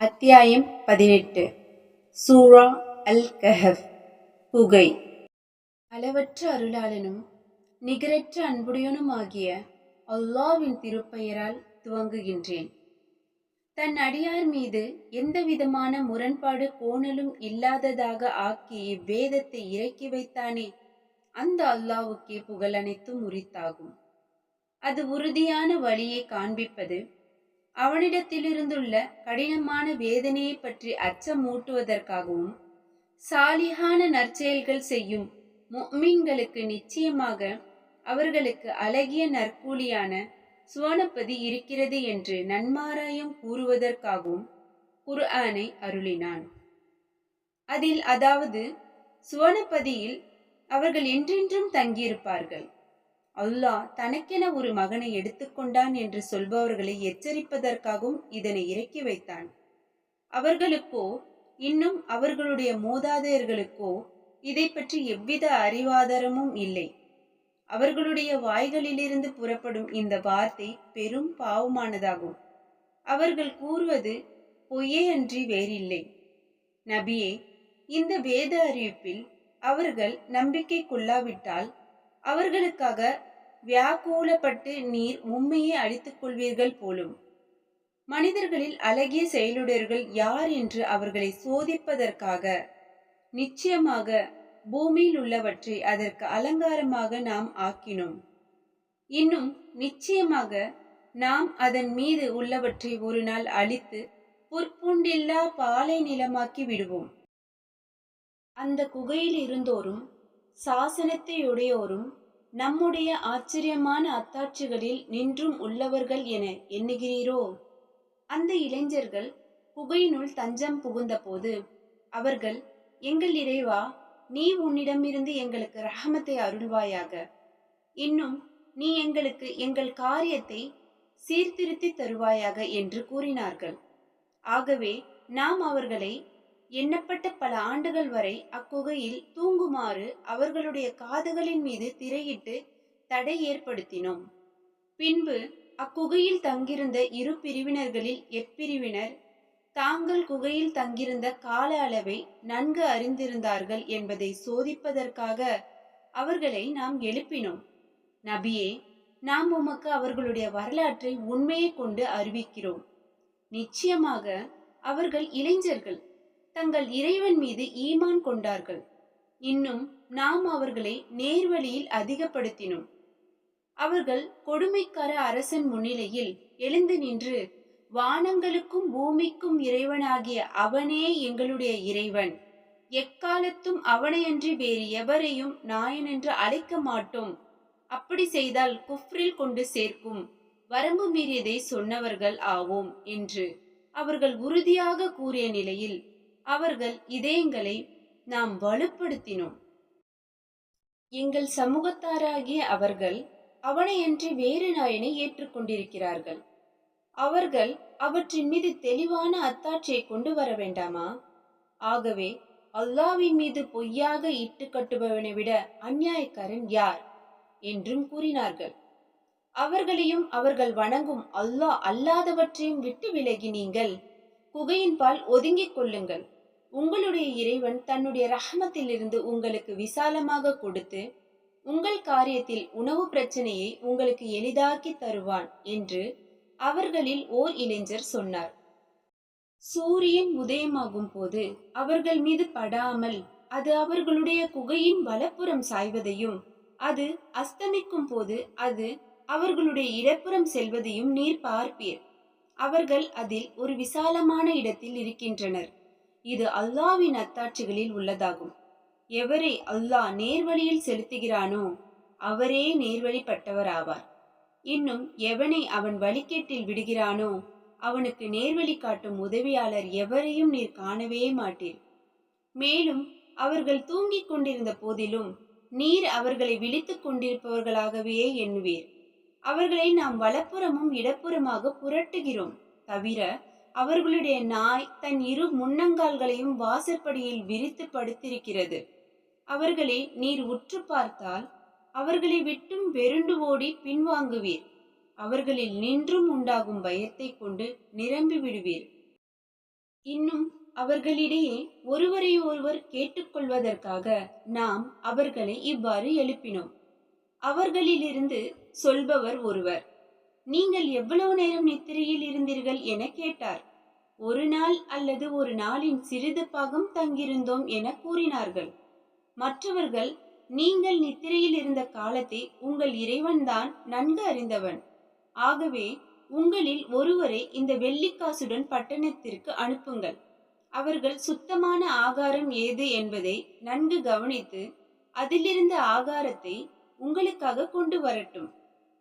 அத்தியாயம் 18. சூரா அல்-கஹஃப். புகை. அளவற்ற அருளாளனும் நிகரற்ற அன்புடையனுமாகிய அல்லாஹ்வின் திருப்பெயரால் துவங்குகின்றேன். தன் அடியார் மீது எந்தவிதமான முரண்பாடு கோணலும் இல்லாததாக ஆக்கி இவ்வேதத்தை இறக்கி வைத்தானே, அந்த அல்லாஹ்வுக்கே புகழ் அனைத்தும் உரித்தாகும். அது உறுதியான வழியை காண்பிப்பது, அவனிடத்திலிருந்துள்ள கடினமான வேதனையை பற்றி அச்சமூட்டுவதற்காகவும், சாலிஹான நற்செயல்கள் செய்யும் முஃமின்களுக்கு நிச்சயமாக அவர்களுக்கு அழகிய நற்கூலியான சுவனப்பதி இருக்கிறது என்று நன்மாராயம் கூறுவதற்காகவும் குர்ஆனை அருளினான். அதில், அதாவது சுவனப்பதியில் அவர்கள் என்றென்றும் தங்கியிருப்பார்கள். அல்லாஹ் தனக்கென ஒரு மகனை எடுத்துக்கொண்டான் என்று சொல்பவர்களை எச்சரிப்பதற்காகவும் இதனை இறக்கி வைத்தான். அவர்களுக்கோ, இன்னும் அவர்களுடைய மூதாதையர்களுக்கோ இதை பற்றி எவ்வித அறிவாதாரமும் இல்லை. அவர்களுடைய வாய்களிலிருந்து புறப்படும் இந்த வார்த்தை பெரும் பாவமானதாகும். அவர்கள் கூறுவது பொய்யே அன்றி வேறில்லை. நபியே, இந்த வேத அறிவிப்பில் அவர்கள் நம்பிக்கை கொள்ளாவிட்டால் அவர்களுக்காக வியாக்குலப்பட்டு நீர் உம்மையே அழித்துக் கொள்வீர்கள் போலும். மனிதர்களில் அழகிய செயலுடையவர்கள் யார் என்று அவர்களை சோதிப்பதற்காக நிச்சயமாக பூமியில் உள்ளவற்றை அதற்கு அலங்காரமாக நாம் ஆக்கினோம். இன்னும் நிச்சயமாக நாம் அதன் மீது உள்ளவற்றை ஒரு நாள் அழித்து புற்பூண்டில்லா பாலை நிலமாக்கி விடுவோம். அந்த குகையில் இருந்தோரும் சாசனத்தையுடையோரும் நம்முடைய ஆச்சரியமான அத்தாட்சிகளில் நின்றும் உள்ளவர்கள் என எண்ணுகிறீரோ? அந்த இளைஞர்கள் குகையினுள் தஞ்சம் புகுந்த போது அவர்கள், எங்கள் இறைவா, நீ உன்னிடமிருந்து எங்களுக்கு ரஹமத்தை அருள்வாயாக. இன்னும் நீ எங்களுக்கு எங்கள் காரியத்தை சீர்திருத்தி தருவாயாக என்று கூறினார்கள். ஆகவே நாம் அவர்களை எண்ணப்பட்ட பல ஆண்டுகள் வரை அக்குகையில் தூங்குமாறு அவர்களுடைய காதுகளின் மீது திரையிட்டு தடை ஏற்படுத்தினோம். பின்பு அக்குகையில் தங்கியிருந்த இரு பிரிவினர்களில் எப்பிரிவினர் தாங்கள் குகையில் தங்கியிருந்த கால அளவை நன்கு அறிந்திருந்தார்கள் என்பதை சோதிப்பதற்காக அவர்களை நாம் எழுப்பினோம். நபியே, நாம் உமக்கு அவர்களுடைய வரலாற்றை உண்மையை கொண்டு அறிவிக்கிறோம். நிச்சயமாக அவர்கள் இளைஞர்கள் தங்கள் இறைவன் மீது ஈமான் கொண்டார்கள். இன்னும் நாம் அவர்களை நேர்வழியில் அதிகப்படுத்தினோம். அவர்கள் கொடுமைக்கார அரசன் முன்னிலையில் எழுந்து நின்று, வானங்களுக்கும் பூமிக்கும் இறைவனாகிய அவனே எங்களுடைய இறைவன், எக்காலத்தும் அவனையன்றி வேறு எவரையும் நாயன் என்று அழைக்க மாட்டோம், அப்படி செய்தால் குஃப்ரில் கொண்டு சேர்க்கும் வரம்பு மீறியதை சொன்னவர்கள் ஆவோம் என்று அவர்கள் உறுதியாக கூறிய நிலையில் அவர்கள் இதயங்களை நாம் வலுப்படுத்தினோம். எங்கள் சமூகத்தாராகிய அவர்கள் அவனையன்றி வேறு நாயனை ஏற்றுக்கொண்டிருக்கிறார்கள். அவர்கள் அவற்றின் மீது தெளிவான அத்தாட்சியை கொண்டு வர வேண்டாமா? ஆகவே அல்லாஹ்வின் மீது பொய்யாக இட்டு கட்டுபவனை விட அநியாயக்காரன் யார் என்றும் கூறினார்கள். அவர்களையும் அவர்கள் வணங்கும் அல்லாஹ் அல்லாதவற்றையும் விட்டு விலகி நீங்கள் குகையின் பால் ஒதுங்கிக் கொள்ளுங்கள். உங்களுடைய இறைவன் தன்னுடைய ரஹமத்திலிருந்து உங்களுக்கு விசாலமாக கொடுத்து உங்கள் காரியத்தில் உணவு பிரச்சனையை உங்களுக்கு எளிதாக்கி தருவான் என்று அவர்களில் ஓர் இளைஞர் சொன்னார். சூரியன் உதயமாகும் போது அவர்கள் மீது படாமல் அது அவர்களுடைய குகையின் வலப்புறம் சாய்வதையும், அது அஸ்தமிக்கும் போது அது அவர்களுடைய இடப்புறம் செல்வதையும் நீர் பார்ப்பீர். அவர்கள் அதில் ஒரு விசாலமான இடத்தில் இருக்கின்றனர். இது அல்லாஹ்வின் அத்தாட்சிகளில் உள்ளதாகும். எவரை அல்லாஹ் நேர்வழியில் செலுத்துகிறானோ அவரே நேர்வழிப்பட்டவர் ஆவார். இன்னும் எவனை அவன் வழிகேட்டில் விடுகிறானோ அவனுக்கு நேர்வழி காட்டும் உதவியாளர் எவரையும் நீர் காணவே மாட்டீர். மேலும் அவர்கள் தூங்கிக் கொண்டிருந்த போதிலும் நீர் அவர்களை விழித்துக் கொண்டிருப்பவர்களாகவே எண்ணுவீர். அவர்களை நாம் வலப்புறமும் இடப்புறமாக புரட்டுகிறோம். தவிர அவர்களுடைய நாய் தன் இரு முன்னங்கால்களையும் வாசற்படியில் விரித்து படுத்திருக்கிறது. அவர்களை நீர் உற்று பார்த்தால் அவர்களை விட்டும் வெருண்டு ஓடி பின்வாங்குவீர். அவர்களில் நின்றும் உண்டாகும் பயத்தை கொண்டு நிரம்பி விடுவீர். இன்னும் அவர்களிடையே ஒருவரை ஒருவர் கேட்டுக்கொள்வதற்காக நாம் அவர்களை இவ்வாறு எழுப்பினோம். அவர்களிலிருந்து சொல்பவர் ஒருவர், நீங்கள் எவ்வளவு நேரம் நித்திரையில் இருந்தீர்கள் என கேட்டார். ஒரு நாள் அல்லது ஒரு நாளின் சிறிது பாகம் தங்கியிருந்தோம் என கூறினார்கள். மற்றவர்கள், நீங்கள் நித்திரையில் இருந்த காலத்தை உங்கள் இறைவன்தான் நன்கு அறிந்தவன். ஆகவே உங்களில் ஒருவரை இந்த வெள்ளிக்காசுடன் பட்டணத்திற்கு அனுப்புங்கள். அவர்கள் சுத்தமான ஆகாரம் ஏது என்பதை நன்கு கவனித்து அதிலிருந்த ஆகாரத்தை உங்களுக்காக கொண்டு வரட்டும்.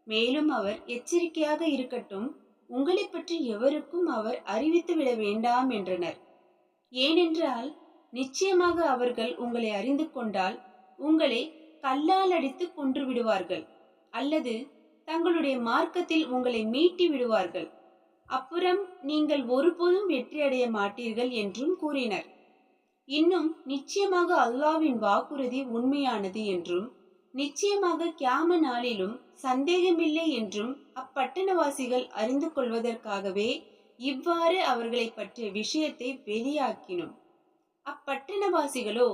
மேலும் அவர் எச்சரிக்கையாக இருக்கட்டும், உங்களை பற்றி எவருக்கும் அவர் அறிவித்து விட வேண்டாம் என்றனர். ஏனென்றால் நிச்சயமாக அவர்கள் உங்களை அறிந்து கொண்டால் உங்களை கல்லால் அடித்து கொன்று விடுவார்கள், அல்லது தங்களுடைய மார்க்கத்தில் உங்களை மீட்டி விடுவார்கள். அப்புறம் நீங்கள் ஒருபோதும் வெற்றியடைய மாட்டீர்கள் என்றும் கூறினர். இன்னும் நிச்சயமாக அல்லாஹ்வின் வாக்குறுதி உண்மையானது என்றும் நிச்சயமாக கியாம நாளிலும் சந்தேகமில்லை என்றும் அப்பட்டணவாசிகள் அறிந்து கொள்வதற்காகவே இவ்வாறு அவர்களை பற்றிய விஷயத்தை வெளியாக்கினோம். அப்பட்டணவாசிகளோ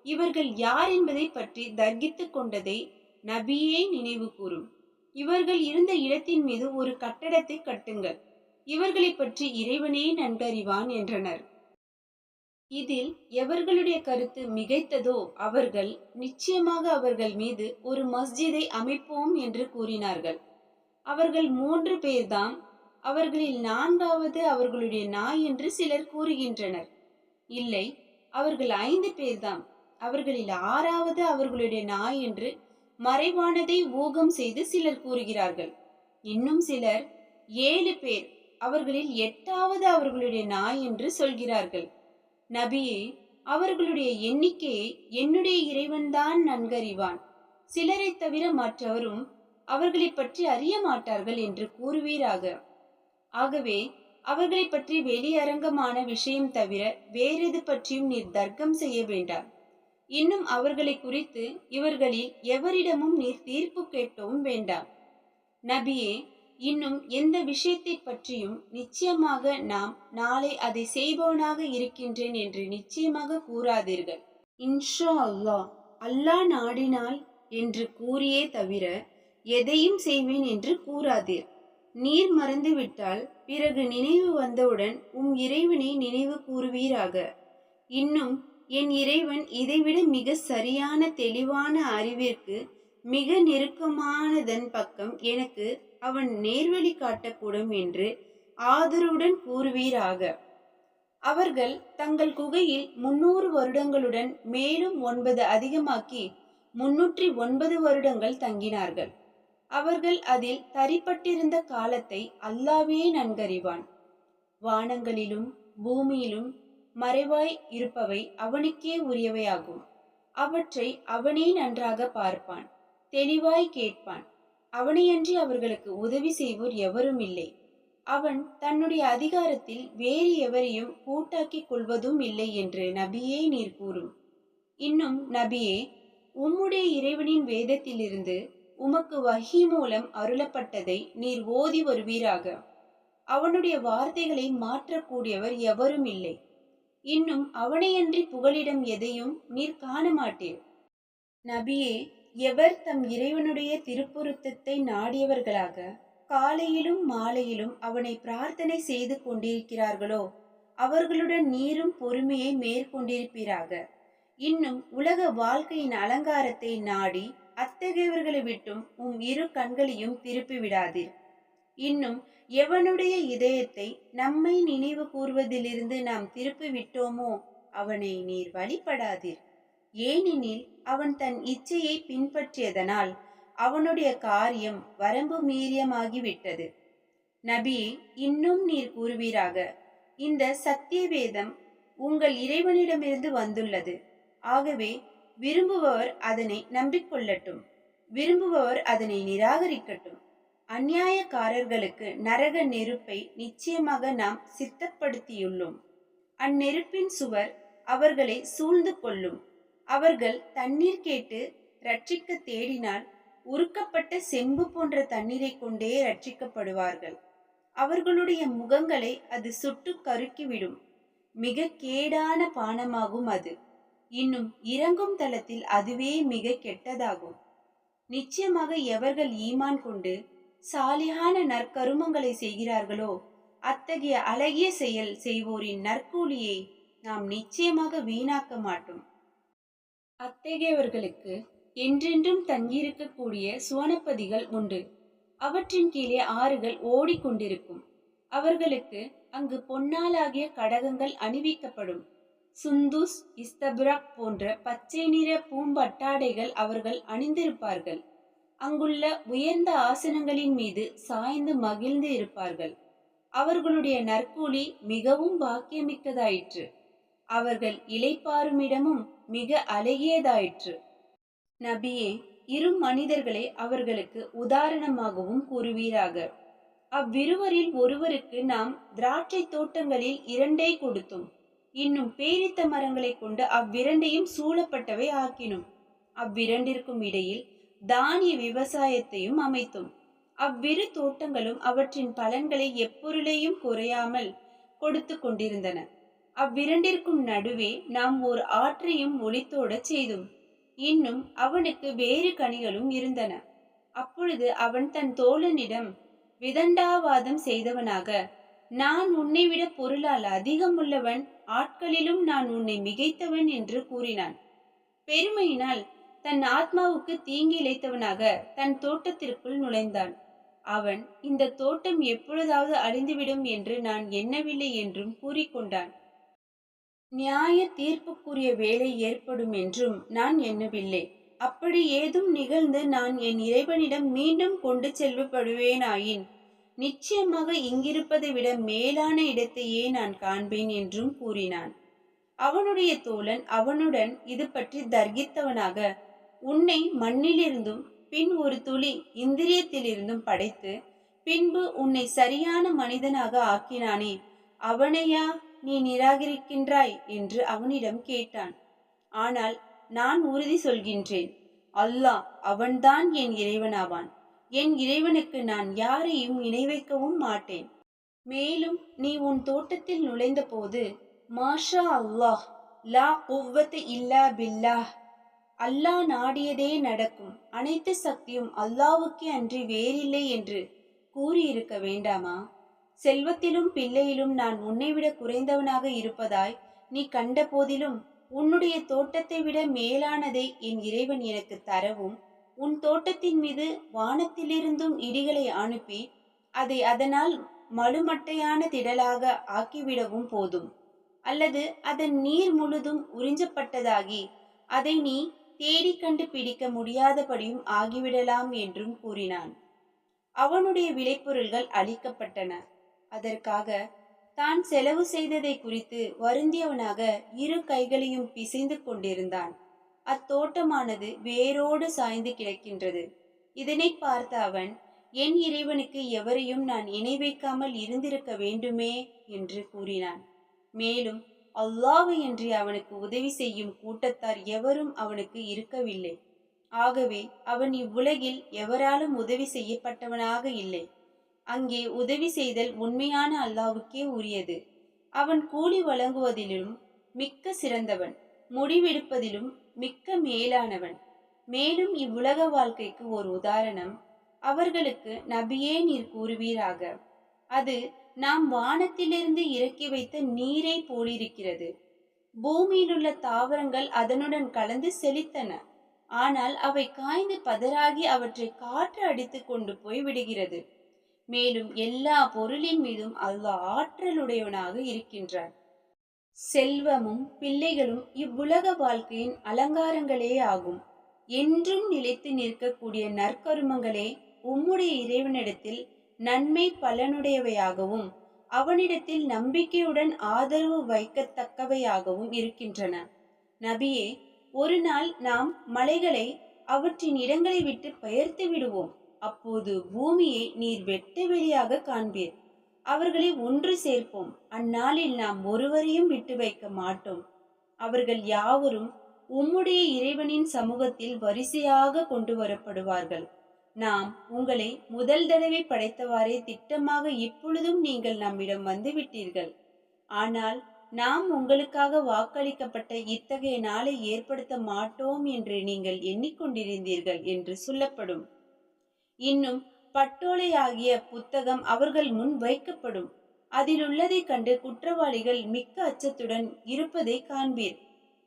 இவர்கள் யார் என்பதை பற்றி தர்கித்துக் கொண்டதை நபியே நினைவு கூறும். இவர்கள் இருந்த இடத்தின் மீது ஒரு கட்டடத்தை கட்டுங்கள், இவர்களை பற்றி இறைவனே நன்கறிவான் என்றனர். இதில் எவர்களுடைய கருத்து மிகைத்ததோ அவர்கள் நிச்சயமாக அவர்கள் மீது ஒரு மஸ்ஜிதை அமைப்போம் என்று கூறினார்கள். அவர்கள் 3 பேர்தாம். அவர்களில் 4வது அவர்களுடைய நாய் என்று சிலர் கூறுகின்றனர். இல்லை, அவர்கள் 5 பேர்தாம். அவர்களில் 6வது அவர்களுடைய நாய் என்று மறைவானதை ஊகம் செய்து சிலர் கூறுகிறார்கள். இன்னும் சிலர் 7 பேர், அவர்களில் 8வது அவர்களுடைய நாய் என்று சொல்கிறார்கள். நபியே, அவர்களுடைய எண்ணிக்கையை என்னுடைய இறைவன்தான் நன்கறிவான். சிலரை தவிர மற்றவரும் அவர்களை பற்றி அறிய மாட்டார்கள் என்று கூறுவீராக. ஆகவே அவர்களை பற்றி வெளியரங்கமான விஷயம் தவிர வேறெது பற்றியும் நீர் தர்க்கம் செய்ய வேண்டாம். இன்னும் அவர்களை குறித்து இவர்களில் எவரிடமும் நீர் தீர்ப்பு கேட்கவும் வேண்டாம். நபியே, இன்னும் எந்த விஷயத்தை பற்றியும் நிச்சயமாக நாம் நாளை அதை செய்பவனாக இருக்கின்றேன் என்று நிச்சயமாக கூறாதீர்கள். இன்ஷா அல்லாஹ், அல்லாஹ் நாடினால் என்று கூறியே தவிர எதையும் செய்வேன் என்று கூறாதீர். நீர் மறந்துவிட்டால் பிறகு நினைவு வந்தவுடன் இறைவனை நினைவு கூறுவீராக. இன்னும் என் இறைவன் இதைவிட மிக சரியான தெளிவான அறிவிற்கு மிக நெருக்கமானதன் பக்கம் எனக்கு அவன் நேர்வழி காட்டக்கூடும் என்று ஆதரவுடன் கூறுவீராக. அவர்கள் தங்கள் குகையில் 300 வருடங்களுடன் மேலும் 9 அதிகமாக்கி 309 வருடங்கள் தங்கினார்கள். அவர்கள் அதில் தரிப்பட்டிருந்த காலத்தை அல்லாஹ்வே நன்கறிவான். வானங்களிலும் பூமியிலும் மறைவாய் இருப்பவை அவனுக்கே உரியவையாகும். அவற்றை அவனே நன்றாக பார்ப்பான், தெளிவாய் கேட்பான். அவனையன்றி அவர்களுக்கு உதவி செய்வோர் எவரும் இல்லை. அவன் தன்னுடைய அதிகாரத்தில் வேறு எவரையும் கூட்டாக்கிக் கொள்வதும் இல்லை என்று நபியே நீர் கூறும். இன்னும் நபியே, உம்முடைய இறைவனின் வேதத்திலிருந்து உமக்கு வஹி மூலம் அருளப்பட்டதை நீர் ஓதி வருவீராக. அவனுடைய வார்த்தைகளை மாற்றக்கூடியவர் எவரும் இல்லை. இன்னும் அவனையன்றி புகலிடம் எதையும் நீர் காண மாட்டீர். நபியே, எவர் தம் இறைவனுடைய திருப்பொருத்தத்தை நாடியவர்களாக காலையிலும் மாலையிலும் அவனை பிரார்த்தனை செய்து கொண்டிருக்கிறார்களோ அவர்களுடன் நீரும் பொறுமையை மேற்கொண்டிருப்பீராக. இன்னும் உலக வாழ்க்கையின் அலங்காரத்தை நாடி அத்தகையவர்களை விட்டும் இரு கண்களையும் திருப்பி விடாதீர். இன்னும் எவனுடைய இதயத்தை நம்மை நினைவு கூர்வதிலிருந்து நாம் திருப்பி விட்டோமோ அவனை நீர் வழிபடாதீர். ஏனெனில் அவன் தன் இச்சையை பின்பற்றியதனால் அவனுடைய காரியம் வரம்பு மீறியமாகிவிட்டது. நபியே, இன்னும் நீர் கூறுவீராக, இந்த சத்திய வேதம் உங்கள் இறைவனிடமிருந்து வந்துள்ளது. ஆகவே விரும்புபவர் அதனை நம்பிக்கொள்ளட்டும், விரும்புபவர் அதனை நிராகரிக்கட்டும். அநியாயக்காரர்களுக்கு நரக நெருப்பை நிச்சயமாக நாம் சித்தப்படுத்தியுள்ளோம். அந்நெருப்பின் சுவர் அவர்களை சூழ்ந்து கொள்ளும். அவர்கள் தண்ணீர் கேட்டு ரட்சிக்க தேடினால் உருக்கப்பட்ட செம்பு போன்ற தண்ணீரை கொண்டே ரட்சிக்கப்படுவார்கள். அவர்களுடைய முகங்களை அது சுட்டு கருக்கிவிடும். மிக கேடான பானமாகும் அது. இன்னும் இறங்கும் தளத்தில் அதுவே மிக கெட்டதாகும். நிச்சயமாக எவர்கள் ஈமான் கொண்டு சாலிகான நற்கருமங்களை செய்கிறார்களோ அத்தகைய அழகிய செயல் செய்வோரின் நற்கூலியை நாம் நிச்சயமாக வீணாக்க மாட்டோம். அத்தகையவர்களுக்கு என்றென்றும் தங்கியிருக்கக்கூடிய சுவனப்பதிகள் உண்டு. அவற்றின் கீழே ஆறுகள் ஓடிக்கொண்டிருக்கும். அவர்களுக்கு அங்கு பொன்னாலாகிய கடகங்கள் அணிவிக்கப்படும். சுந்துஸ், இஸ்தப்ரக் போன்ற பச்சை நிற பூம்பட்டாடைகள் அவர்கள் அணிந்திருப்பார்கள். அங்குள்ள உயர்ந்த ஆசனங்களின் மீது சாய்ந்து மகிழ்ந்து இருப்பார்கள். அவர்களுடைய நற்கூலி மிகவும் பாக்கியமிக்கதாயிற்று. அவர்கள் இளைப்பாறுமிடமும் மிக அழகியதாயிற்று. நபியே, இரு மனிதர்களை அவர்களுக்கு உதாரணமாகவும் கூறுவீராக. அவ்விருவரில் ஒருவருக்கு நாம் திராட்சை தோட்டங்களில் 2 கொடுத்தோம். இன்னும் பேரித்த மரங்களை கொண்டு அவ்விரண்டையும் சூழப்பட்டவை ஆக்கினோம். அவ்விரண்டிற்கும் இடையில் தானிய விவசாயத்தையும் அமைத்தோம். அவ்விரு தோட்டங்களும் அவற்றின் பலன்களை எப்பொருளையும் குறையாமல் கொடுத்து கொண்டிருந்தன. அவ்விரண்டிற்கும் நடுவே நாம் ஓர் ஆற்றையும் ஒளித்தோடச் செய்தோம். இன்னும் அவனுக்கு வேறு கனிகளும் இருந்தன. அப்பொழுது அவன் தன் தோழனிடம் விதண்டாவாதம் செய்தவனாக, நான் உன்னை விட பொருளால் அதிகமுள்ளவன், ஆட்களிலும் நான் உன்னை மிகைத்தவன் என்று கூறினான். பெருமையினால் தன் ஆத்மாவுக்கு தீங்கி இழைத்தவனாக தன் தோட்டத்திற்குள் நுழைந்தான். அவன், இந்த தோட்டம் எப்பொழுதாவது அழிந்துவிடும் என்று நான் எண்ணவில்லை என்றும் கூறிக்கொண்டான். நியாய தீர்ப்புக்குரிய வேலை ஏற்படும் என்றும் நான் எண்ணவில்லை. அப்படி ஏதும் நிகழ்ந்து நான் என் இறைவனிடம் மீண்டும் கொண்டு செல்லப்படுவேனாயின் நிச்சயமாக இங்கிருப்பதை விட மேலான இடத்தையே நான் காண்பேன் என்றும் கூறினான். அவனுடைய தோழன் அவனுடன் இது பற்றி தர்கித்தவனாக, உன்னை மண்ணிலிருந்தும் பின் ஒரு துளி இந்திரியத்திலிருந்தும் படைத்து பின்பு உன்னை சரியான மனிதனாக ஆக்கினானே, அவனையா நீ நிராகரிக்கின்றாய் என்று அவனிடம் கேட்டான். ஆனால் நான் உறுதி சொல்கின்றேன், அல்லாஹ் அவன்தான் என் இறைவனாவான். என் இறைவனுக்கு நான் யாரையும் இணை வைக்கவும் மாட்டேன். மேலும் நீ உன் தோட்டத்தில் நுழைந்த போது, மாஷா அல்லாஹ் லா குவ்வத்த இல்லா பில்லாஹ், அல்லாஹ் நாடியதே நடக்கும், அனைத்து சக்தியும் அல்லாஹ்வுக்கே அன்றி வேறில்லை என்று கூறியிருக்க வேண்டாமா? செல்வத்திலும் பிள்ளையிலும் நான் உன்னை விட குறைந்தவனாக இருப்பதாய் நீ கண்ட போதிலும் உன்னுடைய தோட்டத்தை விட மேலானதை என் இறைவன் எனக்கு தரவும், உன் தோட்டத்தின் மீது வானத்திலிருந்தும் இடிகளை அனுப்பி அதை அதனால் மழுமட்டையான திடலாக ஆக்கிவிடவும் போதும். அல்லது அதன் நீர் முழுதும் உறிஞ்சப்பட்டதாகி அதை நீ தேடி கண்டு பிடிக்க முடியாதபடியும் ஆகிவிடலாம் என்றும் கூறினான். அவனுடைய விளைபொருள்கள் அளிக்கப்பட்டன. அதற்காக தான் செலவு செய்ததை குறித்து வருந்தியவனாக இரு கைகளையும் பிசைந்து கொண்டிருந்தான். அத்தோட்டமானது வேரோடு சாய்ந்து கிடக்கின்றது. இதனை பார்த்த அவன், என் இறைவனுக்கு எவரையும் நான் இணை வைக்காமல் இருந்திருக்க வேண்டுமே என்று கூறினான். மேலும் அல்லாஹ்வை அன்றி அவனுக்கு உதவி செய்யும் கூட்டத்தார் எவரும் அவனுக்கு இருக்கவில்லை. ஆகவே அவன் இவ்வுலகில் எவராலும் உதவி செய்யப்பட்டவனாக இல்லை. அங்கே உதவி செய்தல் உண்மையான அல்லாஹ்வுக்கே உரியது. அவன் கூலி வழங்குவதிலும் மிக்க சிறந்தவன், முடிவெடுப்பதிலும் மிக்க மேலானவன். மேலும் இவ்வுலக வாழ்க்கைக்கு ஒரு உதாரணம் அவர்களுக்கு நபியே நீர் கூறுவீராக. அது நாம் வானத்திலிருந்து இறக்கி வைத்த நீரை போலிருக்கிறது. பூமியிலுள்ள தாவரங்கள் அதனுடன் கலந்து செழித்தன. ஆனால் அவை காய்ந்து பதறாகி அவற்றை காற்று அடித்து கொண்டு போய் விடுகிறது. மேலும் எல்லா பொருளின் மீதும் அல்லாஹ் ஆற்றலுடையவனாக இருக்கின்றான். செல்வமும் பிள்ளைகளும் இவ்வுலக வாழ்க்கையின் அலங்காரங்களே ஆகும். என்றும் நிலைத்து நிற்கக்கூடிய நற்கருமங்களே உம்முடைய இறைவனிடத்தில் நன்மை பலனுடையவையாகவும் அவனிடத்தில் நம்பிக்கையுடன் ஆதரவு வைக்கத்தக்கவையாகவும் இருக்கின்றன. நபியே, ஒரு நாள் நாம் மலைகளை அவற்றின் இடங்களை விட்டு பெயர்த்து விடுவோம். அப்போது பூமியை நீர் வெட்ட வெளியாக காண்பீர். அவர்களை ஒன்று சேர்ப்போம். அந்நாளில் நாம் ஒருவரையும் விட்டு வைக்க மாட்டோம். அவர்கள் யாவரும் உம்முடைய இறைவனின் சமூகத்தில் வரிசையாக கொண்டு வரப்படுவார்கள். நாம் உங்களை முதல் தடவை படைத்தவாறே திட்டமாக இப்பொழுதும் நீங்கள் நம்மிடம் வந்துவிட்டீர்கள். ஆனால் நாம் உங்களுக்காக வாக்களிக்கப்பட்ட இத்தகைய நாளை ஏற்படுத்த மாட்டோம் என்று நீங்கள் எண்ணிக்கொண்டிருந்தீர்கள் என்று சொல்லப்படும். இன்னும் பட்டோலை ஆகிய புத்தகம் அவர்கள் முன் வைக்கப்படும். அதில் உள்ளதை கண்டு குற்றவாளிகள் மிக்க அச்சத்துடன் இருப்பதை காண்பீர்.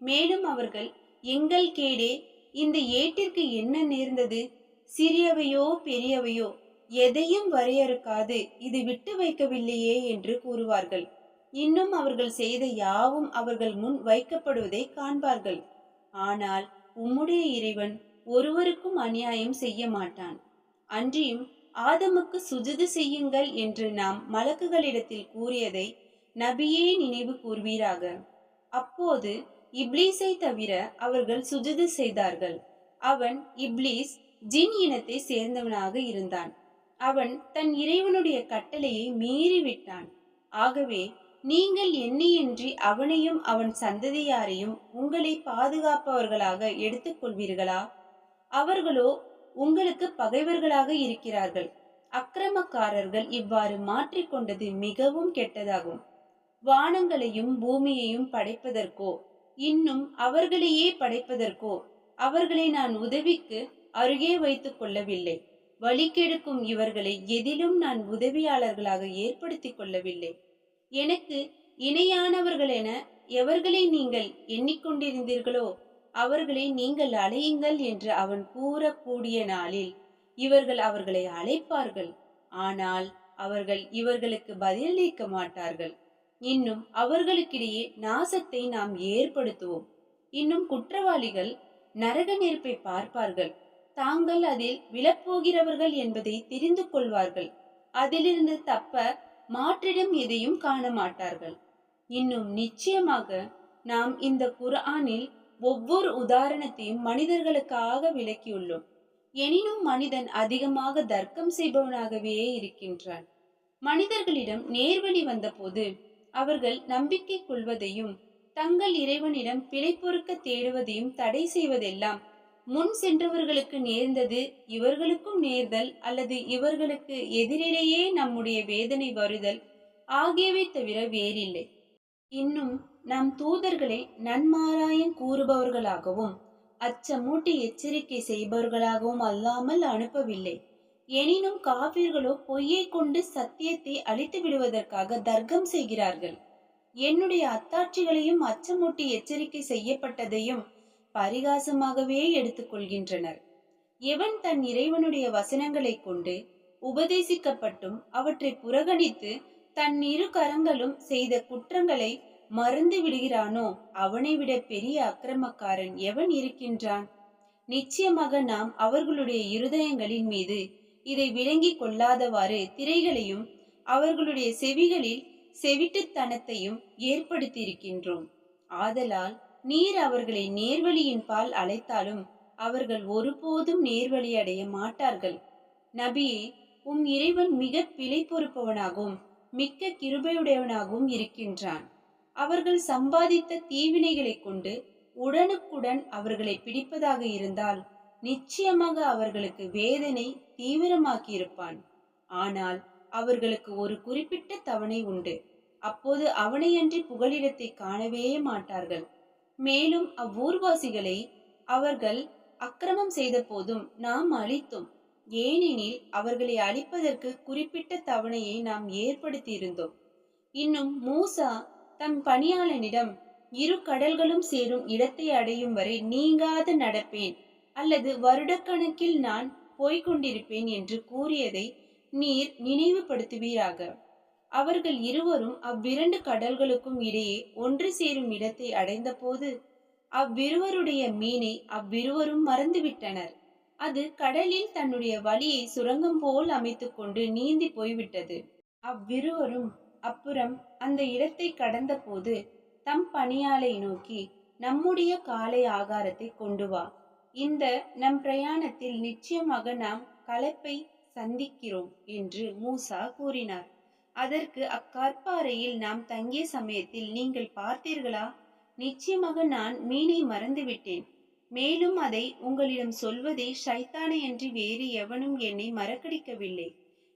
மேலும் அவர்கள், எங்கள் கேடே, இந்த ஏட்டிற்கு என்ன நேர்ந்தது? சிறியவையோ பெரியவையோ எதையும் வரையறுக்காது இது விட்டு வைக்கவில்லையே என்று கூறுவார்கள். இன்னும் அவர்கள் செய்த யாவும் அவர்கள் முன் வைக்கப்படுவதை காண்பார்கள். ஆனால் உம்முடைய இறைவன் ஒருவருக்கும் அநியாயம் செய்ய மாட்டான். அன்றியும் ஆதமுக்கு சுஜுது செய்யுங்கள் என்று நாம் மலக்குகளிடத்தில் கூறியதை நபியே நினைவு கூர்வீராக. அப்போது இப்லீஸை தவிர அவர்கள் சுஜுது செய்தார்கள். அவன், இப்லீஸ், ஜின் இனத்தை சேர்ந்தவனாக இருந்தான். அவன் தன் இறைவனுடைய கட்டளையை மீறிவிட்டான். ஆகவே நீங்கள் என்னையின்றி அவனையும் அவன் சந்ததியாரையும் உங்களை பாதுகாப்பவர்களாக எடுத்துக்கொள்வீர்களா? அவர்களோ உங்களுக்கு பகைவர்களாக இருக்கிறார்கள். அக்கிரமக்காரர்கள் இவ்வாறு மாற்றிக்கொண்டது மிகவும் கெட்டதாகும். வானங்களையும் பூமியையும் படைப்பதற்கோ இன்னும் அவர்களையே படைப்பதற்கோ அவர்களை நான் உதவிக்கு அருகே வைத்துக் கொள்ளவில்லை. வழிகெடுக்கும் இவர்களை எதிலும் நான் உதவியாளர்களாக ஏற்படுத்திக் கொள்ளவில்லை. எனக்கு இணையானவர்கள் என எவர்களை நீங்கள் எண்ணிக்கொண்டிருந்தீர்களோ அவர்களை நீங்கள் அழையுங்கள் என்று அவன் கூறக்கூடிய நாளில் இவர்கள் அவர்களை அழைப்பார்கள். ஆனால் அவர்கள் இவர்களுக்கு பதிலளிக்க மாட்டார்கள். இன்னும் அவர்களுக்கிடையே நாசத்தை நாம் ஏற்படுத்துவோம். இன்னும் குற்றவாளிகள் நரக நெருப்பை பார்ப்பார்கள். தாங்கள் அதில் விழப்போகிறவர்கள் என்பதை தெரிந்து கொள்வார்கள். அதிலிருந்து தப்ப மாற்றிடம் எதையும் காண மாட்டார்கள். இன்னும் நிச்சயமாக நாம் இந்த குர்ஆனில் ஒவ்வொரு உதாரணத்தையும் மனிதர்களுக்காக விளக்கியுள்ளோம். எனினும் மனிதன் அதிகமாக தர்க்கம் செய்பவனாகவே இருக்கின்றான். மனிதர்களிடம் நேர்வழி வந்தபோது அவர்கள் நம்பிக்கை கொள்வதையும் தங்கள் இறைவனிடம் பிழை பொறுக்க தேடுவதையும் தடை செய்வதெல்லாம் முன் சென்றவர்களுக்கு நேர்ந்தது இவர்களுக்கும் நேர்தல் அல்லது இவர்களுக்கு எதிரிலேயே நம்முடைய வேதனை வருதல் ஆகியவை தவிர வேறில்லை. இன்னும் நாம் தூதர்களை நன்மாராயம் கூறுபவர்களாகவும் அச்சமூட்டி எச்சரிக்கை செய்பவர்களாகவும் அல்லாமல் அனுப்பவில்லை. எனினும் காபிர்களோ பொய்யை கொண்டு சத்தியத்தை அழித்து விடுவதற்காக தர்க்கம் செய்கிறார்கள். என்னுடைய அத்தாட்சிகளையும் அச்சமூட்டி எச்சரிக்கை செய்யப்பட்டதையும் பரிகாசமாகவே எடுத்துக்கொள்கின்றனர். எவன் தன் இறைவனுடைய வசனங்களை கொண்டு உபதேசிக்கப்பட்டும் அவற்றை புறக்கணித்து தன் இரு கரங்களும் செய்த குற்றங்களை மறந்து விடுகிறானோ அவனை விட பெரிய அக்கிரமக்காரன் எவன் இருக்கின்றான்? நிச்சயமாக நாம் அவர்களுடைய இருதயங்களின் மீது இதை விளங்கி கொள்ளாதவாறு திரைகளையும் அவர்களுடைய செவிகளில் செவிட்டுத்தனத்தையும் ஏற்படுத்தியிருக்கின்றோம். ஆதலால் நீர் அவர்களை நேர்வழியின் பால் அழைத்தாலும் அவர்கள் ஒருபோதும் நேர்வழி அடைய மாட்டார்கள். நபியே, உம் இறைவன் மிக பிழை பொறுப்பவனாகவும் மிக்க கிருபையுடையவனாகவும் இருக்கின்றான். அவர்கள் சம்பாதித்த தீவினைகளை கொண்டு உடனுக்குடன் அவர்களை பிடிப்பதாக இருந்தால் நிச்சயமாக அவர்களுக்கு வேதனை தீவிரமாக்கி இருப்பான். ஆனால் அவர்களுக்கு ஒரு குறிப்பிட்ட தவணை உண்டு. அப்போது அவனையன்றி புகலிடத்தை காணவே மாட்டார்கள். மேலும் அவ்வூர்வாசிகளை அவர்கள் அக்கிரமம் செய்த போதும் நாம் அழித்தோம். ஏனெனில் அவர்களை அழிப்பதற்கு குறிப்பிட்ட தவணையை நாம் ஏற்படுத்தி இருந்தோம். இன்னும் மூசா தம் பணியாளனிடம், இரு கடல்களும் சேரும் இடத்தை அடையும் வரை நீங்காது நடப்பேன் அல்லது வருடக்கணக்கில் நான் போய்கொண்டிருப்பேன் என்று கூறியதை நீர் நினைவுபடுத்துவீராக. அவர்கள் இருவரும் அவ்விரண்டு கடல்களுக்கும் இடையே ஒன்று சேரும் இடத்தை அடைந்த போது அவ்விருவருடைய மீனை அவ்விருவரும் மறந்துவிட்டனர். அது கடலில் தன்னுடைய வழியை சுரங்கம் போல் அமைத்து கொண்டு நீந்தி போய்விட்டது. அவ்விருவரும் அப்புறம் அந்த இடத்தை கடந்த போது தம் பணியாளை நோக்கி, நம்முடைய காலை ஆகாரத்தை கொண்டு வா. இந்த நம் பிரயாணத்தில் நிச்சயமாக நாம் களைப்பை சந்திக்கிறோம் என்று மூசா கூறினார். அதற்கு, அக்கற்பாறையில் நாம் தங்கிய சமயத்தில் நீங்கள் பார்த்தீர்களா? நிச்சயமாக நான் மீனை மறந்துவிட்டேன். மேலும் அதை உங்களிடம் சொல்வதே ஷைத்தானை அன்றி வேறு எவனும் என்னை மறக்கடிக்கவில்லை.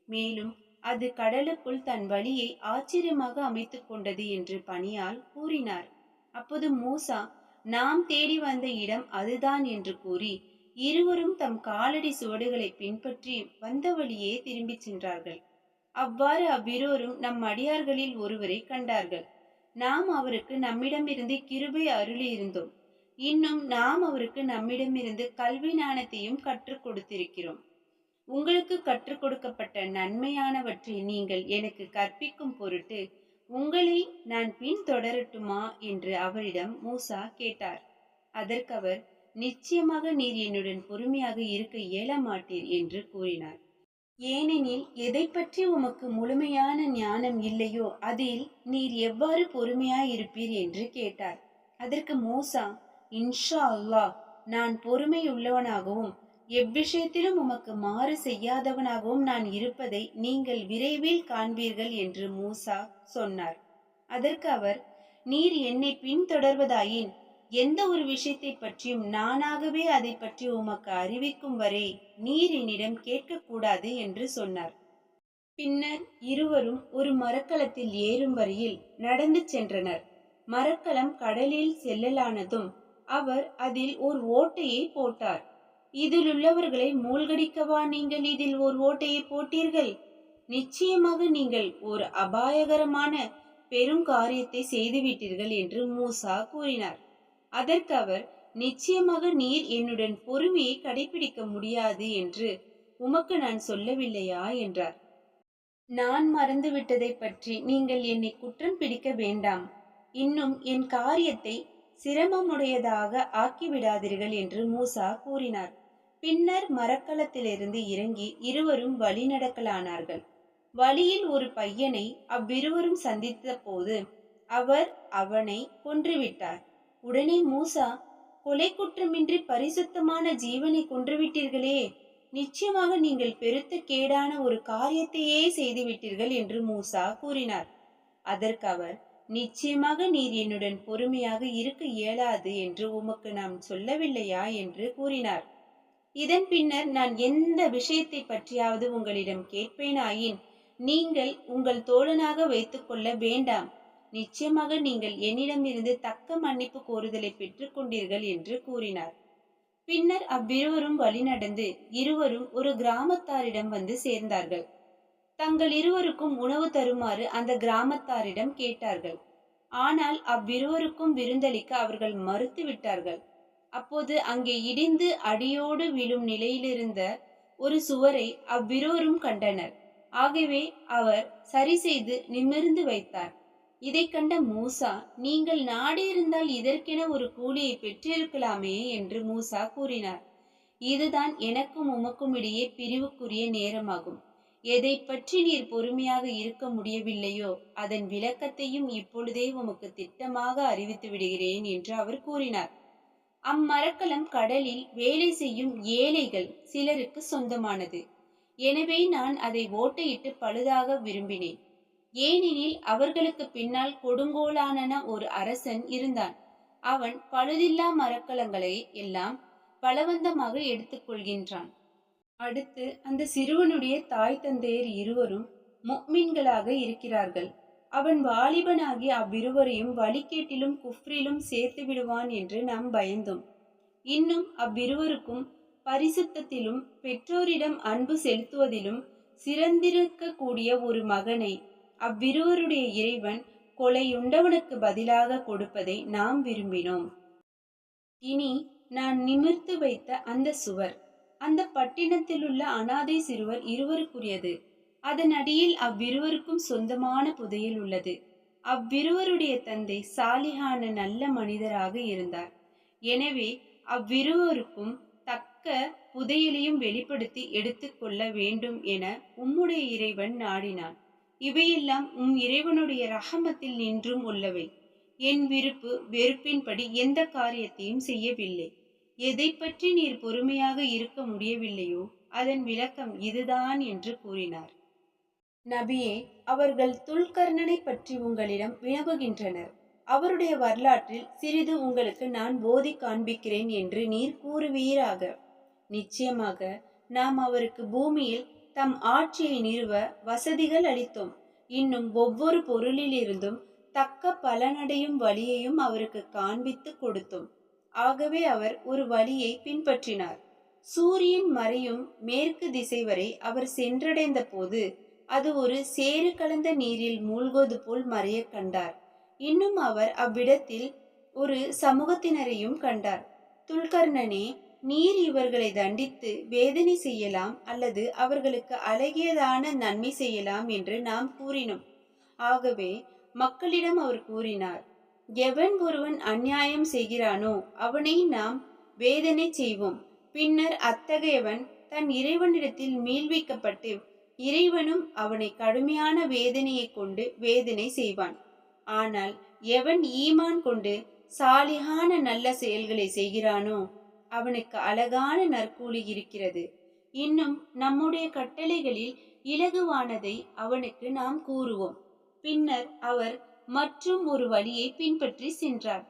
மேலும் அது கடலுக்குள் தன் வழியை ஆச்சரியமாக அமைத்துக் கொண்டது என்று பணியால் கூறினார். அப்போது மூசா, நாம் தேடி வந்த இடம் அதுதான் என்று கூறி இருவரும் தம் காலடி சுவடுகளை பின்பற்றி வந்த வழியே திரும்பிச் சென்றார்கள். அவ்வாறு அவ்விருவரும் நம் அடியார்களில் ஒருவரை கண்டார்கள். நாம் அவருக்கு நம்மிடமிருந்து கிருபை அருளி இருந்தோம். இன்னும் நாம் அவருக்கு நம்மிடமிருந்து கல்வி ஞானத்தையும் கற்றுக் கொடுத்திருக்கிறோம். உங்களுக்கு கற்றுக் கொடுக்கப்பட்ட நன்மையானவற்றை நீங்கள் எனக்கு கற்பிக்கும் பொருட்டு உங்களை நான் பின்தொடரட்டுமா என்று அவரிடம் மூசா கேட்டார். அதற்கு அவர், நிச்சயமாக நீர் என்னுடன் பொறுமையாக இருக்க இயல மாட்டீர் என்று கூறினார். ஏனெனில் எதை பற்றி உமக்கு முழுமையான ஞானம் இல்லையோ அதில் நீர் எவ்வாறு பொறுமையாயிருப்பீர் என்று கேட்டார். அதற்கு மூசா, இன்ஷா அல்லாஹ், நான் பொறுமை உள்ளவனாகவும் எவ்விஷயத்திலும் உமக்கு மாறு செய்யாதவனாகவும் நான் இருப்பதை நீங்கள் விரைவில் காண்பீர்கள் என்று மூசா சொன்னார். அதற்கு அவர், நீர் என்னை பின்தொடர்வதாயின் எந்த ஒரு விஷயத்தை பற்றியும் நானாகவே அதை பற்றி உமக்கு அறிவிக்கும் வரை நீர் என்னிடம் கேட்கக்கூடாது என்று சொன்னார். பின்னர் இருவரும் ஒரு மரக்கலத்தில் ஏறும் வரையில் நடந்து சென்றனர். மரக்கலம் கடலில் செல்லலானதும் அவர் அதில் ஒரு ஓட்டையை போட்டார். இதில் உள்ளவர்களை மூழ்கடிக்கவா நீங்கள் இதில் ஒரு ஓட்டையை போட்டீர்கள்? நிச்சயமாக நீங்கள் ஒரு அபாயகரமான பெரும் காரியத்தை செய்துவிட்டீர்கள் என்று மூசா கூறினார். அதற்கு அவர், நிச்சயமாக நீர் என்னுடன் பொறுமையை கடைபிடிக்க முடியாது என்று உமக்கு நான் சொல்லவில்லையா என்றார். நான் மறந்துவிட்டதை பற்றி நீங்கள் என்னை குற்றம் பிடிக்க வேண்டாம். இன்னும் என் காரியத்தை சிரமமுடையதாக ஆக்கிவிடாதீர்கள் என்று மூசா கூறினார். பின்னர் மரக்கலத்திலிருந்து இறங்கி இருவரும் வழிநடக்கலானார்கள். வழியில் ஒரு பையனை அவ்விருவரும் சந்தித்த போது அவர் அவனை கொன்றுவிட்டார். உடனே மூசா, கொலை குற்றமின்றி பரிசுத்தமான ஜீவனை கொன்றுவிட்டீர்களே, நிச்சயமாக நீங்கள் பெருத்த கேடான ஒரு காரியத்தையே செய்துவிட்டீர்கள் என்று மூசா கூறினார். அதற்கு அவர், நிச்சயமாக நீர் என்னுடன் பொறுமையாக இருக்க இயலாது என்று உமக்கு நான் சொல்லவில்லையா என்று கூறினார். இதன் பின்னர் நான் எந்த விஷயத்தை பற்றியாவது உங்களிடம் கேட்பேனாயின் நீங்கள் உங்கள் தோழனாக வைத்துக் கொள்ள வேண்டாம். நிச்சயமாக நீங்கள் என்னிடமிருந்து தக்க மன்னிப்பு கோருதலை பெற்றுக் கொண்டீர்கள் என்று கூறினார். பின்னர் அவ்விருவரும் வழிநடந்து இருவரும் ஒரு கிராமத்தாரிடம் வந்து சேர்ந்தார்கள். தங்கள் இருவருக்கும் உணவு தருமாறு அந்த கிராமத்தாரிடம் கேட்டார்கள். ஆனால் அவ்விருவருக்கும் விருந்தளிக்க அவர்கள் மறுத்து விட்டார்கள். அப்போது அங்கே இடிந்து அடியோடு விழும் நிலையிலிருந்த ஒரு சுவரை அவ்விருவரும் கண்டனர். ஆகவே அவர் சரி செய்து நிமிர்ந்து வைத்தார். இதை கண்ட மூசா, நீங்கள் நாடியிருந்தால் இதற்கென ஒரு கூலியை பெற்றிருக்கலாமே என்று மூசா கூறினார். இதுதான் எனக்கும் உமக்கும் இடையே பிரிவுக்குரிய நேரமாகும். எதை பற்றி நீர் பொறுமையாக இருக்க முடியவில்லையோ அதன் விளக்கத்தையும் இப்பொழுதே உமக்கு திட்டமாக அறிவித்து விடுகிறேன் என்று அவர் கூறினார். அம்மரக்கலம் கடலில் வேலை செய்யும் ஏழைகள் சிலருக்கு சொந்தமானது. எனவே நான் அதை ஓட்டையிட்டு பழுதாக விரும்பினேன். ஏனெனில் அவர்களுக்கு பின்னால் கொடுங்கோலான ஒரு அரசன் இருந்தான். அவன் பழுதில்லா மரக்கலங்களை எல்லாம் பலவந்தமாக எடுத்துக்கொள்கின்றான். அடுத்து அந்த சிறுவனுடைய தாய் தந்தையர் இருவரும் முஃமின்களாக இருக்கிறார்கள். அவன் வாலிபனாகி அவ்விருவரையும் வழிகேட்டிலும் குஃப்ரிலும் சேர்த்து விடுவான் என்று நாம் பயந்தோம். இன்னும் அவ்விருவருக்கும் பரிசுத்தத்திலும் பெற்றோரிடம் அன்பு செலுத்துவதிலும் சிறந்திருக்க கூடிய ஒரு மகனை அவ்விருவருடைய இறைவன் கொலையுண்டவனுக்கு பதிலாக கொடுப்பதை நாம் விரும்பினோம். இனி நான் நிமிர்த்து வைத்த அந்த சுவர் அந்த பட்டினத்தில் உள்ள அனாதை சிறுவர் இருவருக்குரியது. அதன் அடியில் அவ்விருவருக்கும் சொந்தமான புதையல் உள்ளது. அவ்விருவருடைய தந்தை சாலிஹான நல்ல மனிதராக இருந்தார். எனவே அவ்விருவருக்கும் தக்க புதையலையும் வெளிப்படுத்தி எடுத்துக்கொள்ள வேண்டும் என உம்முடைய இறைவன் நாடினான். இவையெல்லாம் இறைவனுடைய ரஹமத்தில் நின்றும் உள்ளவை. என் விருப்பு வெறுப்பின்படி எந்த காரியத்தையும் செய்யவில்லை. எதை பற்றி நீர் பொறுமையாக இருக்க முடியவில்லையோ அதன் விளக்கம் இதுதான் என்று கூறினார். நபியே, அவர்கள் துல்கர்ணனை பற்றி உங்களிடம் வினவுகின்றனர். அவருடைய வரலாற்றில் சிறிது உங்களுக்கு நான் போதி காண்பிக்கிறேன் என்று நீர் கூறுவீராக. நிச்சயமாக நாம் அவருக்கு பூமியில் தம் ஆட்சியை நிறுவ வசதிகள் அளித்தோம். இன்னும் ஒவ்வொரு பொருளிலிருந்தும் தக்க பலனடையும் வழியையும் அவருக்கு காண்பித்து கொடுத்தோம். ஆகவே அவர் ஒரு வழியை பின்பற்றினார். சூரியன் மறையும் மேற்கு திசை வரை அவர் சென்றடைந்த போது அது ஒரு சேறு கலந்த நீரில் மூழ்குவது போல் மறைய கண்டார். இன்னும் அவர் அவ்விடத்தில் ஒரு சமூகத்தினரையும் கண்டார். துல்கர்ணனே, நீர் இவர்களை தண்டித்து வேதனை செய்யலாம் அல்லது அவர்களுக்கு அழகியதான நன்மை செய்யலாம் என்று நாம் கூறினோம். ஆகவே மக்களிடம் அவர் கூறினார், எவன் ஒருவன் அநியாயம் செய்கிறானோ அவனை நாம் வேதனை செய்வோம். பின்னர் அத்தகையவன் தன் இறைவனிடத்தில் மீள்விக்கப்பட்டு இறைவனும் அவனை கடுமையான வேதனையை கொண்டு வேதனை செய்வான். ஆனால் எவன் ஈமான் கொண்டு சாலிகான நல்ல செயல்களை செய்கிறானோ அவனுக்கு அழகான நற்கூலி இருக்கிறது. இன்னும் நம்முடைய கட்டளைகளில் இலகுவானதை அவனுக்கு நாம் கூறுவோம். பின்னர் அவர் மற்றும் ஒரு வழியை பின்பற்றி சென்றார்.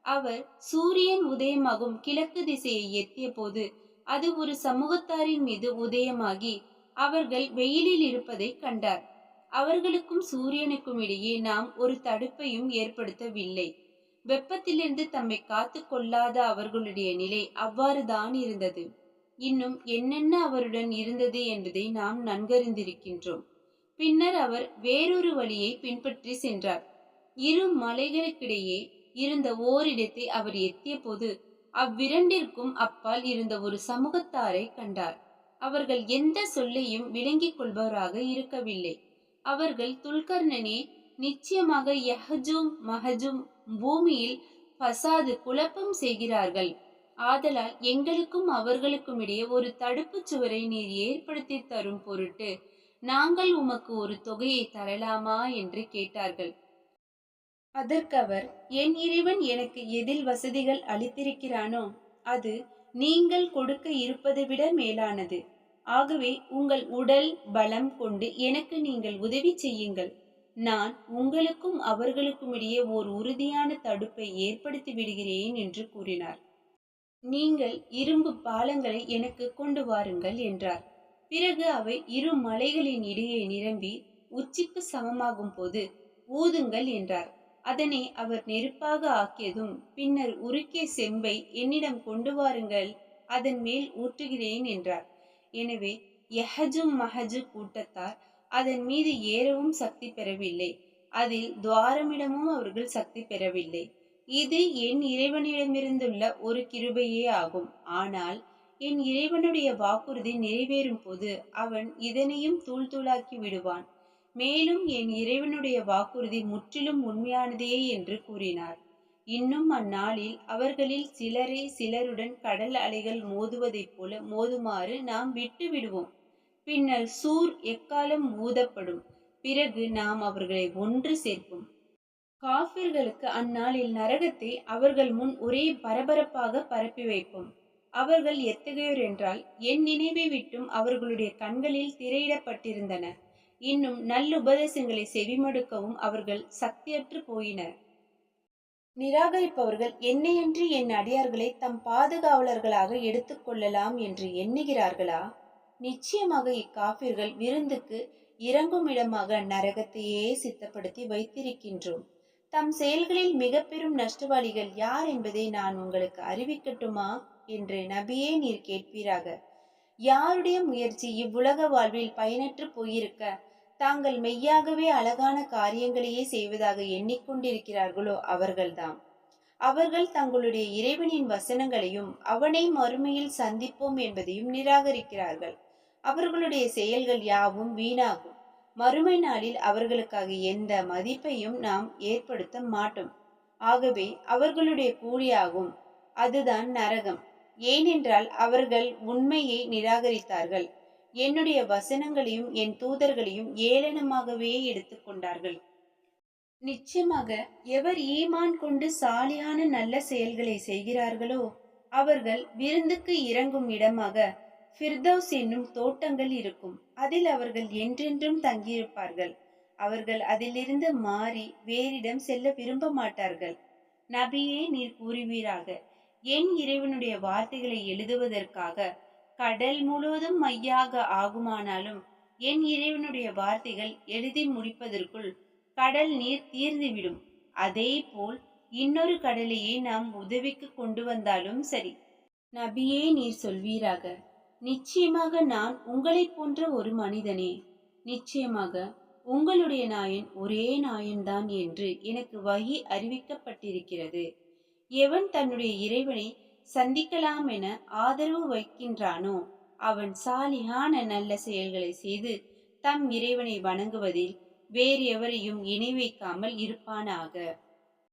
அவர் சூரியன் உதயமாகும் கிழக்கு திசையை எத்திய போது அது ஒரு சமூகத்தாரின் மீது உதயமாகி அவர்கள் வெயிலில் இருப்பதை கண்டார். அவர்களுக்கும் சூரியனுக்கும் இடையே நாம் ஒரு தடுப்பையும் ஏற்படுத்தவில்லை. வெப்பத்திலிருந்து தம்மை காத்து கொள்ளாத அவர்களுடைய நிலை அவ்வாறுதான் இருந்தது. இன்னும் என்னென்ன அவருடன் இருந்தது என்பதை நாம் நன்கறிந்திருக்கின்றோம். பின்னர் அவர் வேறொரு வழியை பின்பற்றி சென்றார். இரு மலைகளுக்கிடையே இருந்த ஓரிடத்தை அவர் எத்திய போது அவ்விரண்டிற்கும் அப்பால் இருந்த ஒரு சமூகத்தாரை கண்டார். அவர்கள் எந்த சொல்லையும் விளங்கிக் கொள்பவராக இருக்கவில்லை. அவர்கள், துல்கர்ணனே, நிச்சயமாக யஹஜும் மஹஜும் பூமியில் பசாது குழப்பம் செய்கிறார்கள். ஆதலால் எங்களுக்கும் அவர்களுக்கும் இடையே ஒரு தடுப்பு சுவரை நீர் ஏற்படுத்தி தரும் பொருட்டு நாங்கள் உமக்கு ஒரு தொகையை தரலாமா என்று கேட்டார்கள். அதற்கவர், என் இறைவன் எனக்கு எதில் வசதிகள் அளித்திருக்கிறானோ அது நீங்கள் கொடுக்க இருப்பதை விட மேலானது. ஆகவே உங்கள் உடல் பலம் கொண்டு எனக்கு நீங்கள் உதவி செய்யுங்கள். நான் உங்களுக்கும் அவர்களுக்கும் இடையே ஓர் உறுதியான தடுப்பை ஏற்படுத்தி விடுகிறேன் என்று கூறினார். நீங்கள் இரும்பு பாலங்களை எனக்கு கொண்டு வாருங்கள் என்றார். பிறகு அவை இரு மலைகளின் இடையே நிரம்பி உச்சிக்கு சமமாகும் போது ஊதுங்கள் என்றார். அதனை அவர் நெருப்பாக ஆக்கியதும், பின்னர் உருக்கிய செம்பை என்னிடம் கொண்டு வாருங்கள், அதன் மேல் ஊற்றுகிறேன் என்றார். எனவே யஹஜும் மஹஜு கூட்டத்தார் அதன் மீது ஏறவும் சக்தி பெறவில்லை. அதில் துவாரமிடமும் அவர்கள் சக்தி பெறவில்லை. இது என் இறைவனிடமிருந்துள்ள ஒரு கிருபையே ஆகும். ஆனால் என் இறைவனுடைய வாக்குறுதி நிறைவேறும் போது அவன் இதனையும் தூள் தூளாக்கி விடுவான். மேலும் என் இறைவனுடைய வாக்குறுதி முற்றிலும் உண்மையானதே என்று கூறினார். இன்னும் அந்நாளில் அவர்களில் சிலரை சிலருடன் கடல் அலைகள் மோதுவதைப் போல மோதுமாறு நாம் விட்டு விடுவோம். பின்னர் சூர் எக்காலம் ஊதப்படும். பிறகு நாம் அவர்களை ஒன்று சேர்ப்போம். காஃபிர்களுக்கு அந்நாளில் நரகத்தை அவர்கள் முன் ஒரே பரபரப்பாக பரப்பி வைப்போம். அவர்கள் எத்தகையோர் என்றால், என் நினைவை விட்டும் அவர்களுடைய கண்களில் திரையிடப்பட்டிருந்தன. இன்னும் நல்லுபதேசங்களை செவிமடுக்கவும் அவர்கள் சக்தியற்று போயினர். நிராகரிப்பவர்கள் என்னையன்றி என் அடியார்களை தம் பாதுகாவலர்களாக எடுத்துக்கொள்ளலாம் என்று எண்ணுகிறார்களா? நிச்சயமாக இக்காபிர்கள் விருந்துக்கு இறங்கும் இடமாக நரகத்தையே சித்தப்படுத்தி வைத்திருக்கின்றோம். தம் செயல்களில் மிக பெரும் நஷ்டவாளிகள் யார் என்பதை நான் உங்களுக்கு அறிவிக்கட்டுமா என்று நபியே நீர் கேட்பீராக. யாருடைய முயற்சி இவ்வுலக வாழ்வில் பயனற்று போயிருக்க தாங்கள் மெய்யாகவே அழகான காரியங்களையே செய்வதாக எண்ணிக்கொண்டிருக்கிறார்களோ அவர்கள்தாம். அவர்கள் தங்களுடைய இறைவனின் வசனங்களையும் அவனை மறுமையில் சந்திப்போம் என்பதையும் நிராகரிக்கிறார்கள். அவர்களுடைய செயல்கள் யாவும் வீணாகும். மறுமை நாளில் அவர்களுக்காக எந்த மதிப்பையும் நாம் ஏற்படுத்த மாட்டோம். ஆகவே அவர்களுடைய கூலியாகும் அதுதான் நரகம். ஏனென்றால் அவர்கள் உண்மையை நிராகரித்தார்கள். என்னுடைய வசனங்களையும் என் தூதர்களையும் ஏளனமாகவே எடுத்துக்கொண்டார்கள். நிச்சயமாக எவர் ஈமான் கொண்டு சாலியான நல்ல செயல்களை செய்கிறார்களோ அவர்கள் விருந்துக்கு இறங்கும் இடமாக ஃபிர்தௌஸ் என்னும் தோட்டங்கள் இருக்கும். அதில் அவர்கள் என்றென்றும் தங்கியிருப்பார்கள். அவர்கள் அதிலிருந்து மாறி வேறிடம் செல்ல விரும்ப மாட்டார்கள். நபியே நீர் கூறுவீராக, என் இறைவனுடைய வார்த்தைகளை எழுதுவதற்காக கடல் முழுவதும் மையாக ஆகுமானாலும் என் இறைவனுடைய வார்த்தைகள் எழுதி முடிப்பதற்குள் கடல் நீர் தீர்ந்துவிடும். அதே போல் இன்னொரு கடலையே நாம் உதவிக்கு கொண்டு வந்தாலும் சரி. நபியே, நீர் சொல்வீராக, நிச்சயமாக நான் உங்களைப் போன்ற ஒரு மனிதனே. நிச்சயமாக உங்களுடைய நாயன் ஒரே நாயன்தான் என்று எனக்கு வஹி அறிவிக்கப்பட்டிருக்கிறது. எவன் தன்னுடைய இறைவனை சந்திக்கலாம் என ஆதரவு வைக்கின்றானோ அவன் சாலிகான நல்ல செயல்களை செய்து தம் இறைவனை வணங்குவதில் வேறு எவரையும் இணை வைக்காமல் இருப்பானாக.